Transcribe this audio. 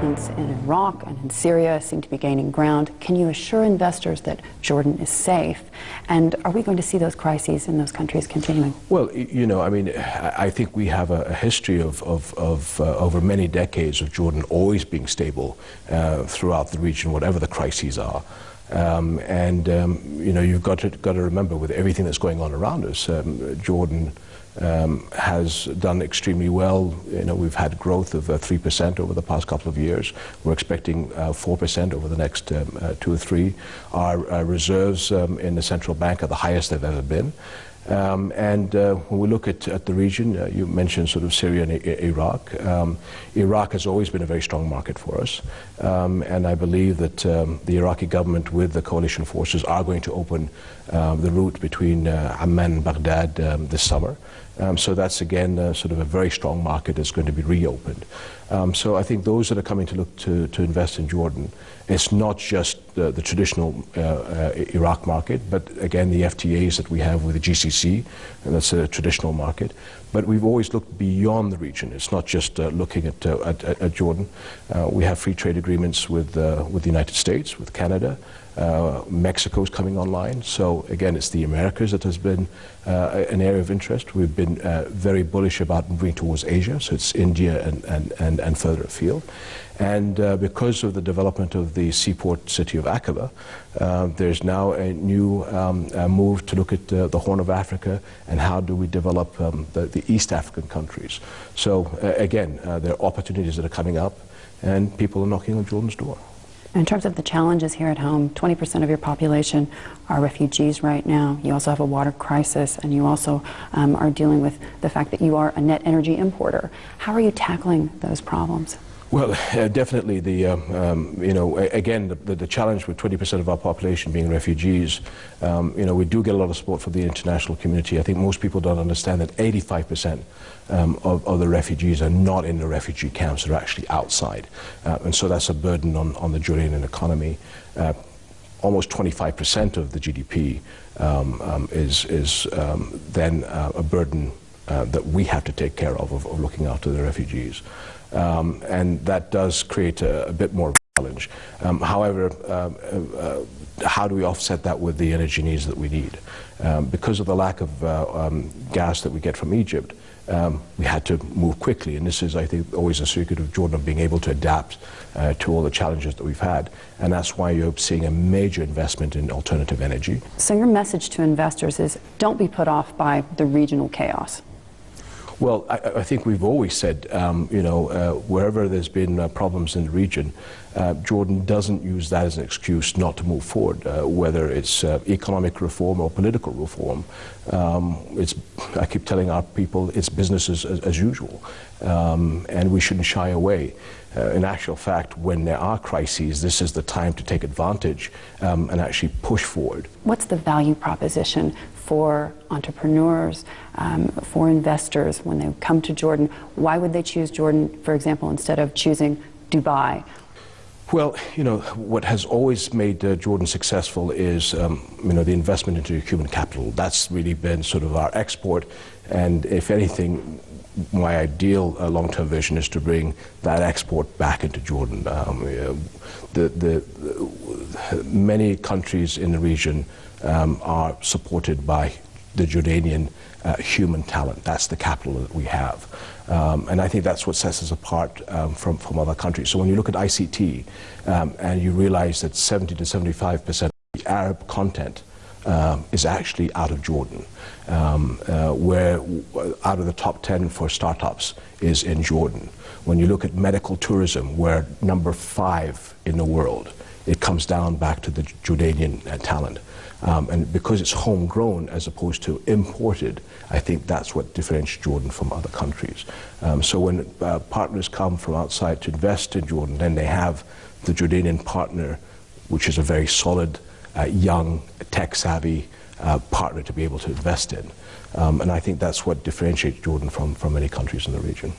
developments in Iraq and in Syria seem to be gaining ground. Can you assure investors that Jordan is safe? And are we going to see those crises in those countries continuing? Well, you know, I mean, I think we have a history of over many decades of Jordan always being stable throughout the region, whatever the crises are. You know, you've got to remember, with everything that's going on around us, Jordan has done extremely well. You know, we've had growth of 3% over the past couple of years. We're expecting 4% over the next 2 or 3. Our reserves in the central bank are the highest they've ever been. When we look at the region, you mentioned sort of Syria and Iraq. Iraq has always been a very strong market for us, and I believe that the Iraqi government with the coalition forces are going to open the route between Amman and Baghdad this summer. So that's again sort of a very strong market that's going to be reopened. So I think those that are coming to look to invest in Jordan, it's not just the traditional Iraq market, but again the FTAs that we have with the GCC, and that's a traditional market. But we've always looked beyond the region. It's not just looking at Jordan. We have free trade agreements with the United States, with Canada. Mexico's coming online. So again, it's the Americas that has been an area of interest. We've been very bullish about moving towards Asia, so it's India and further afield. And because of the development of the seaport city of Aqaba, there's now a new move to look at the Horn of Africa and how do we develop the East African countries. So again, there are opportunities that are coming up, and people are knocking on Jordan's door. In terms of the challenges here at home, 20% of your population are refugees right now. You also have a water crisis, and you also are dealing with the fact that you are a net energy importer. How are you tackling those problems? Well, definitely you know, again, the challenge with 20% of our population being refugees, you know, we do get a lot of support from the international community. I think most people don't understand that 85% of the refugees are not in the refugee camps, they're actually outside. And so that's a burden on the Jordanian economy. Almost 25% of the GDP is then a burden that we have to take care of looking after the refugees. And that does create a bit more challenge. However, how do we offset that with the energy needs that we need? Because of the lack of gas that we get from Egypt, we had to move quickly, and this is, I think, always a secret of Jordan, of being able to adapt to all the challenges that we've had, and that's why you're seeing a major investment in alternative energy. So your message to investors is, don't be put off by the regional chaos. Well, I think we've always said, you know, wherever there's been problems in the region, Jordan doesn't use that as an excuse not to move forward, whether it's economic reform or political reform. I keep telling our people, it's business as usual, and we shouldn't shy away. In actual fact, when there are crises, this is the time to take advantage and actually push forward. What's the value proposition for entrepreneurs, for investors when they come to Jordan? Why would they choose Jordan, for example, instead of choosing Dubai? Well, you know, what has always made Jordan successful is, you know, the investment into human capital. That's really been sort of our export, and if anything, my ideal long-term vision is to bring that export back into Jordan. Many countries in the region are supported by the Jordanian human talent. That's the capital that we have. And I think that's what sets us apart from other countries. So when you look at ICT and you realize that 70 to 75% of the Arab content is actually out of Jordan, where out of the top 10 for startups is in Jordan. When you look at medical tourism, we're number 5 in the world. It comes down back to the Jordanian talent. And because it's homegrown as opposed to imported, I think that's what differentiates Jordan from other countries. So when partners come from outside to invest in Jordan, then they have the Jordanian partner, which is a very solid, young, tech-savvy partner to be able to invest in. And I think that's what differentiates Jordan from many countries in the region.